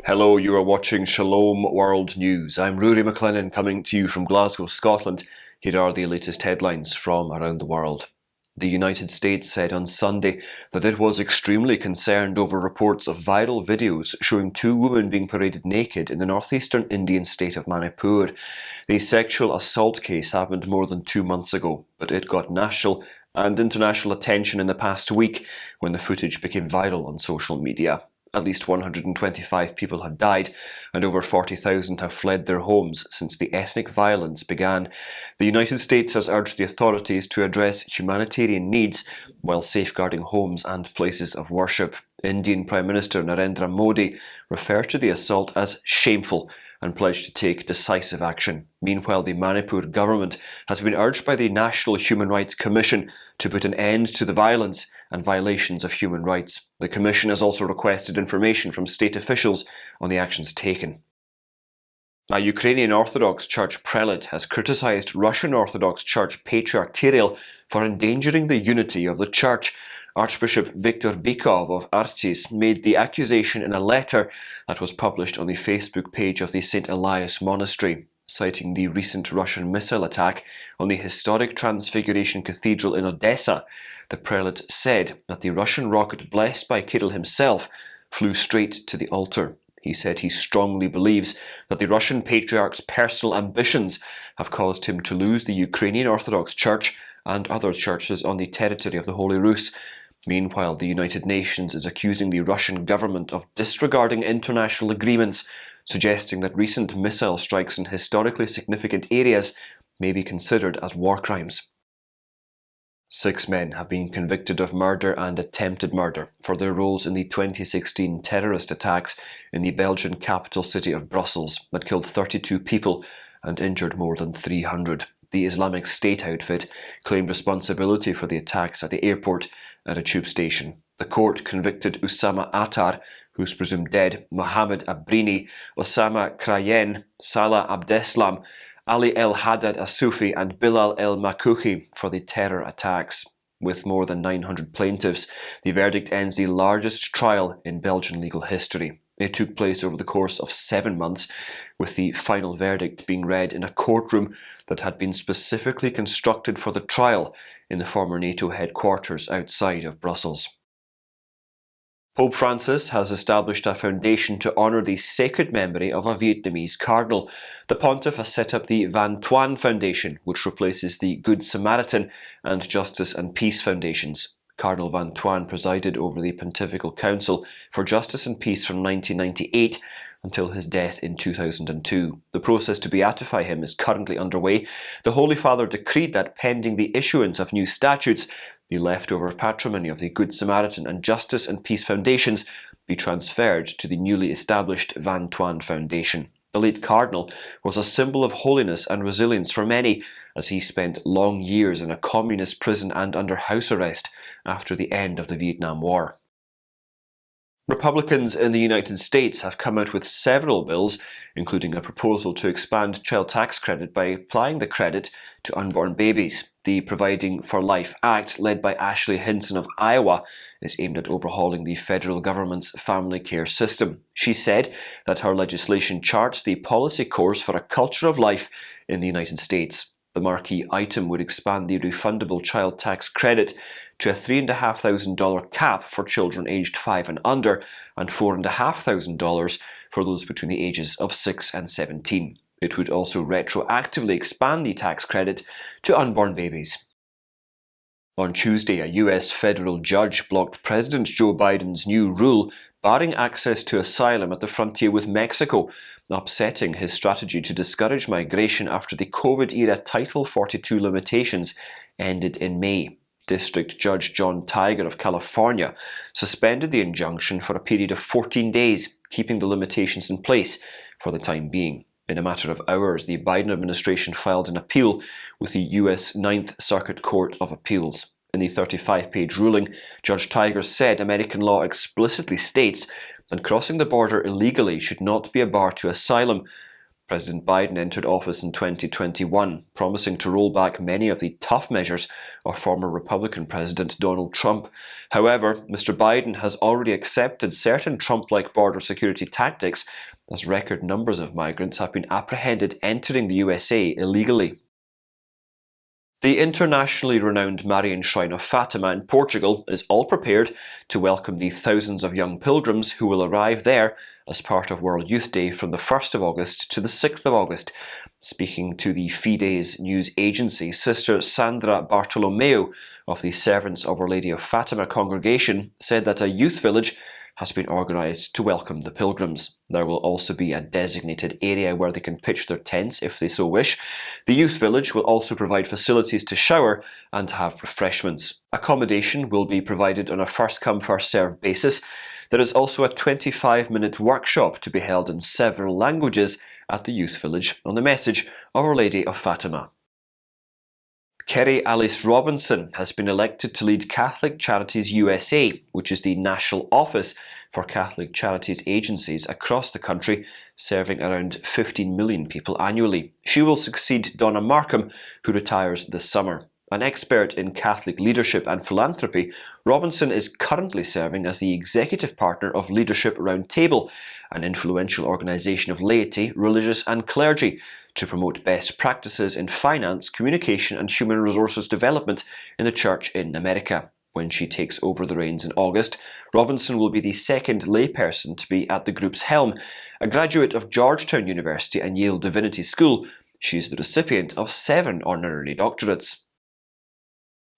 Hello, you are watching Shalom World News. I'm Rory McLennan coming to you from Glasgow, Scotland. Here are the latest headlines from around the world. The United States said on Sunday that it was extremely concerned over reports of viral videos showing two women being paraded naked in the northeastern Indian state of Manipur. The sexual assault case happened more than 2 months ago, but it got national and international attention in the past week when the footage became viral on social media. At least 125 people have died and over 40,000 have fled their homes since the ethnic violence began. The United States has urged the authorities to address humanitarian needs while safeguarding homes and places of worship. Indian Prime Minister Narendra Modi referred to the assault as shameful and pledged to take decisive action. Meanwhile, the Manipur government has been urged by the National Human Rights Commission to put an end to the violence and violations of human rights. The Commission has also requested information from state officials on the actions taken. A Ukrainian Orthodox Church prelate has criticised Russian Orthodox Church Patriarch Kirill for endangering the unity of the Church. Archbishop Bykov of Artis made the accusation in a letter that was published on the Facebook page of the St. Elias Monastery. Citing the recent Russian missile attack on the historic Transfiguration Cathedral in Odessa, the prelate said that the Russian rocket blessed by Kirill himself flew straight to the altar. He said he strongly believes that the Russian Patriarch's personal ambitions have caused him to lose the Ukrainian Orthodox Church and other churches on the territory of the Holy Rus. Meanwhile, the United Nations is accusing the Russian government of disregarding international agreements, suggesting that recent missile strikes in historically significant areas may be considered as war crimes. 6 men have been convicted of murder and attempted murder for their roles in the 2016 terrorist attacks in the Belgian capital city of Brussels that killed 32 people and injured more than 300. The Islamic State outfit claimed responsibility for the attacks at the airport and a tube station. The court convicted Usama Attar, who's presumed dead, Mohammed Abrini, Osama Krayen, Salah Abdeslam, Ali El Haddad Asufi and Bilal El Makouhi for the terror attacks. With more than 900 plaintiffs, the verdict ends the largest trial in Belgian legal history. It took place over the course of 7 months, with the final verdict being read in a courtroom that had been specifically constructed for the trial in the former NATO headquarters outside of Brussels. Pope Francis has established a foundation to honour the sacred memory of a Vietnamese Cardinal. The Pontiff has set up the Thuân Foundation, which replaces the Good Samaritan and Justice and Peace Foundations. Cardinal Thuân presided over the Pontifical Council for Justice and Peace from 1998 until his death in 2002. The process to beatify him is currently underway. The Holy Father decreed that pending the issuance of new statutes, the leftover patrimony of the Good Samaritan and Justice and Peace Foundations be transferred to the newly established Thuân Foundation. The late Cardinal was a symbol of holiness and resilience for many, as he spent long years in a communist prison and under house arrest after the end of the Vietnam War. Republicans in the United States have come out with several bills, including a proposal to expand child tax credit by applying the credit to unborn babies. The Providing for Life Act, led by Ashley Hinson of Iowa, is aimed at overhauling the federal government's family care system. She said that her legislation charts the policy course for a culture of life in the United States. The marquee item would expand the refundable child tax credit to a $3,500 cap for children aged 5 and under, and $4,500 for those between the ages of 6 and 17. It would also retroactively expand the tax credit to unborn babies. On Tuesday, a US federal judge blocked President Joe Biden's new rule barring access to asylum at the frontier with Mexico, upsetting his strategy to discourage migration after the COVID-era Title 42 limitations ended in May. District Judge John Tiger of California suspended the injunction for a period of 14 days, keeping the limitations in place for the time being. In a matter of hours, the Biden administration filed an appeal with the U.S. Ninth Circuit Court of Appeals. In the 35-page ruling, Judge Tiger said American law explicitly states that crossing the border illegally should not be a bar to asylum. President Biden entered office in 2021, promising to roll back many of the tough measures of former Republican President Donald Trump. However, Mr. Biden has already accepted certain Trump-like border security tactics, as record numbers of migrants have been apprehended entering the USA illegally. The internationally renowned Marian Shrine of Fatima in Portugal is all prepared to welcome the thousands of young pilgrims who will arrive there as part of World Youth Day from the 1st of August to the 6th of August. Speaking to the Fides news agency, Sister Sandra Bartolomeo of the Servants of Our Lady of Fatima congregation said that a youth village has been organised to welcome the pilgrims. There will also be a designated area where they can pitch their tents if they so wish. The youth village will also provide facilities to shower and have refreshments. Accommodation will be provided on a first-come, first-served basis. There is also a 25-minute workshop to be held in several languages at the youth village on the message of Our Lady of Fatima. Kerry Alice Robinson has been elected to lead Catholic Charities USA, which is the national office for Catholic charities agencies across the country, serving around 15 million people annually. She will succeed Donna Markham, who retires this summer. An expert in Catholic leadership and philanthropy, Robinson is currently serving as the executive partner of Leadership Roundtable, an influential organisation of laity, religious and clergy, to promote best practices in finance, communication and human resources development in the Church in America. When she takes over the reins in August, Robinson will be the second layperson to be at the group's helm. A graduate of Georgetown University and Yale Divinity School, she is the recipient of 7 honorary doctorates.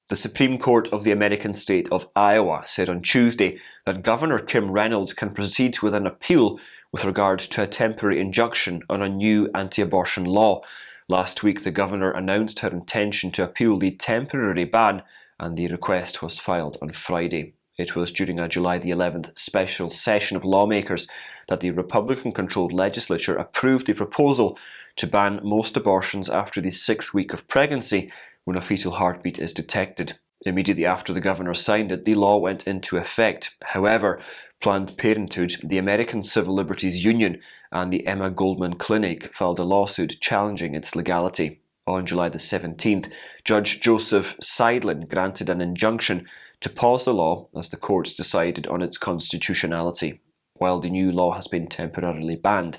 The Supreme Court of the American state of Iowa said on Tuesday that Governor Kim Reynolds can proceed with an appeal with regard to a temporary injunction on a new anti-abortion law. Last week, the governor announced her intention to appeal the temporary ban, and the request was filed on Friday. It was during a July the 11th special session of lawmakers that the Republican-controlled legislature approved the proposal to ban most abortions after the 6th week of pregnancy when a fetal heartbeat is detected. Immediately after the governor signed it, the law went into effect. However, Planned Parenthood, the American Civil Liberties Union, and the Emma Goldman Clinic filed a lawsuit challenging its legality. On July the 17th, Judge Joseph Seidlin granted an injunction to pause the law as the courts decided on its constitutionality. While the new law has been temporarily banned,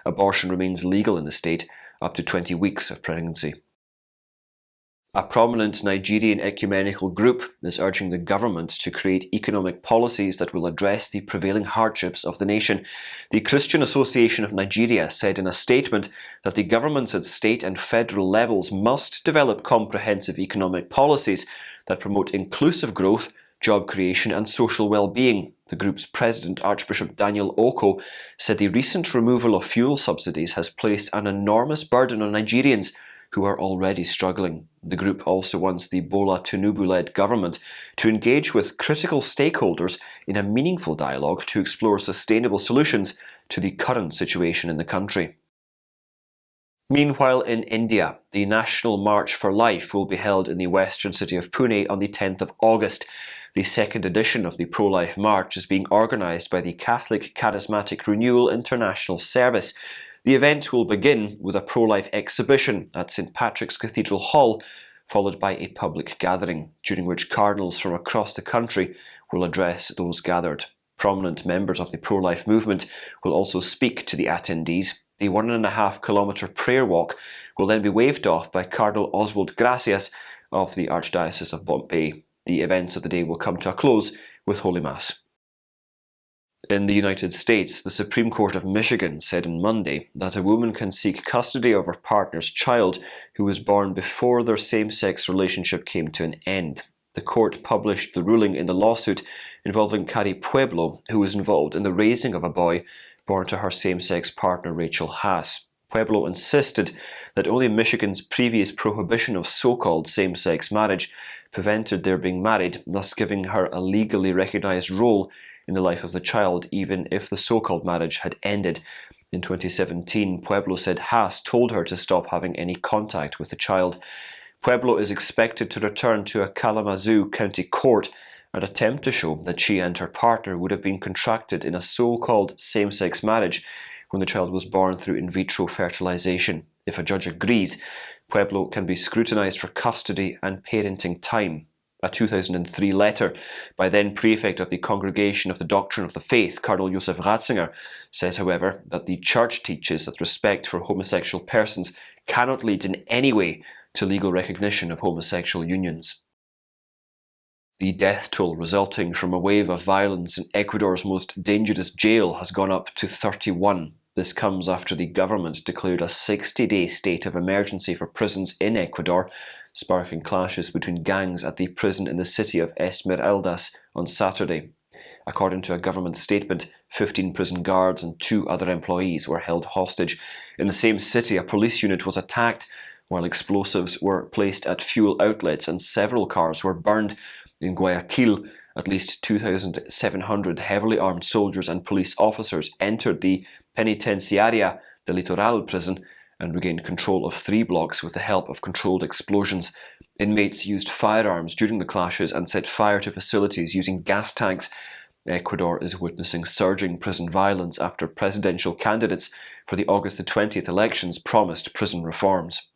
abortion remains legal in the state up to 20 weeks of pregnancy. A prominent Nigerian ecumenical group is urging the government to create economic policies that will address the prevailing hardships of the nation. The Christian Association of Nigeria said in a statement that the governments at state and federal levels must develop comprehensive economic policies that promote inclusive growth, job creation and social well-being. The group's president, Archbishop Daniel Oko, said the recent removal of fuel subsidies has placed an enormous burden on Nigerians who are already struggling. The group also wants the Bola Tinubu-led government to engage with critical stakeholders in a meaningful dialogue to explore sustainable solutions to the current situation in the country. Meanwhile, in India, the National March for Life will be held in the western city of Pune on the 10th of August. The second edition of the Pro-Life March is being organised by the Catholic Charismatic Renewal International Service. The event will begin with a pro-life exhibition at St. Patrick's Cathedral Hall, followed by a public gathering, during which cardinals from across the country will address those gathered. Prominent members of the pro-life movement will also speak to the attendees. The 1.5-kilometre prayer walk will then be waved off by Cardinal Oswald Gracias of the Archdiocese of Bombay. The events of the day will come to a close with Holy Mass. In the United States, the Supreme Court of Michigan said on Monday that a woman can seek custody of her partner's child who was born before their same-sex relationship came to an end. The court published the ruling in the lawsuit involving Carrie Pueblo, who was involved in the raising of a boy born to her same-sex partner Rachel Haas. Pueblo insisted that only Michigan's previous prohibition of so-called same-sex marriage prevented their being married, thus giving her a legally recognized role in the life of the child, even if the so-called marriage had ended. In 2017, Pueblo said Haas told her to stop having any contact with the child. Pueblo is expected to return to a Kalamazoo County court and attempt to show that she and her partner would have been contracted in a so-called same-sex marriage, when the child was born through in vitro fertilization. If a judge agrees, Pueblo can be scrutinized for custody and parenting time. A 2003 letter by then Prefect of the Congregation of the Doctrine of the Faith, Cardinal Josef Ratzinger, says, however, that the Church teaches that respect for homosexual persons cannot lead in any way to legal recognition of homosexual unions. The death toll resulting from a wave of violence in Ecuador's most dangerous jail has gone up to 31. This comes after the government declared a 60-day state of emergency for prisons in Ecuador, sparking clashes between gangs at the prison in the city of Esmeraldas on Saturday. According to a government statement, 15 prison guards and 2 other employees were held hostage. In the same city, a police unit was attacked, while explosives were placed at fuel outlets and several cars were burned. In Guayaquil, at least 2,700 heavily armed soldiers and police officers entered the Penitenciaria de Litoral prison and regained control of 3 blocks with the help of controlled explosions. Inmates used firearms during the clashes and set fire to facilities using gas tanks. Ecuador is witnessing surging prison violence after presidential candidates for the August the 20th elections promised prison reforms.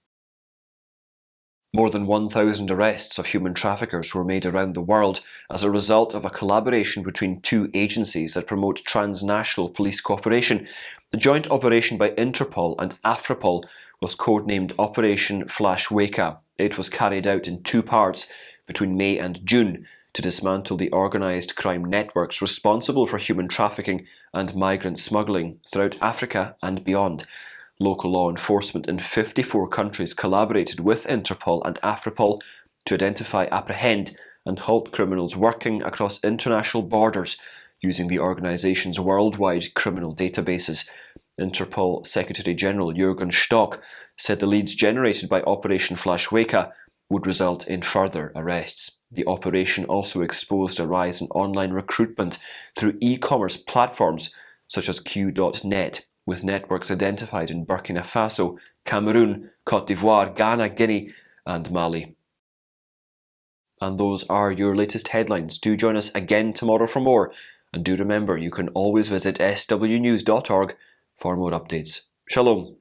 More than 1,000 arrests of human traffickers were made around the world as a result of a collaboration between 2 agencies that promote transnational police cooperation. The joint operation by Interpol and Afripol was codenamed Operation Flash Weka. It was carried out in 2 parts between May and June to dismantle the organised crime networks responsible for human trafficking and migrant smuggling throughout Africa and beyond. Local law enforcement in 54 countries collaborated with Interpol and Afripol to identify, apprehend and halt criminals working across international borders using the organisation's worldwide criminal databases. Interpol Secretary-General Jürgen Stock said the leads generated by Operation Flash Weka would result in further arrests. The operation also exposed a rise in online recruitment through e-commerce platforms such as Q.net, with networks identified in Burkina Faso, Cameroon, Cote d'Ivoire, Ghana, Guinea and Mali. And those are your latest headlines. Do join us again tomorrow for more, and do remember you can always visit swnews.org for more updates. Shalom.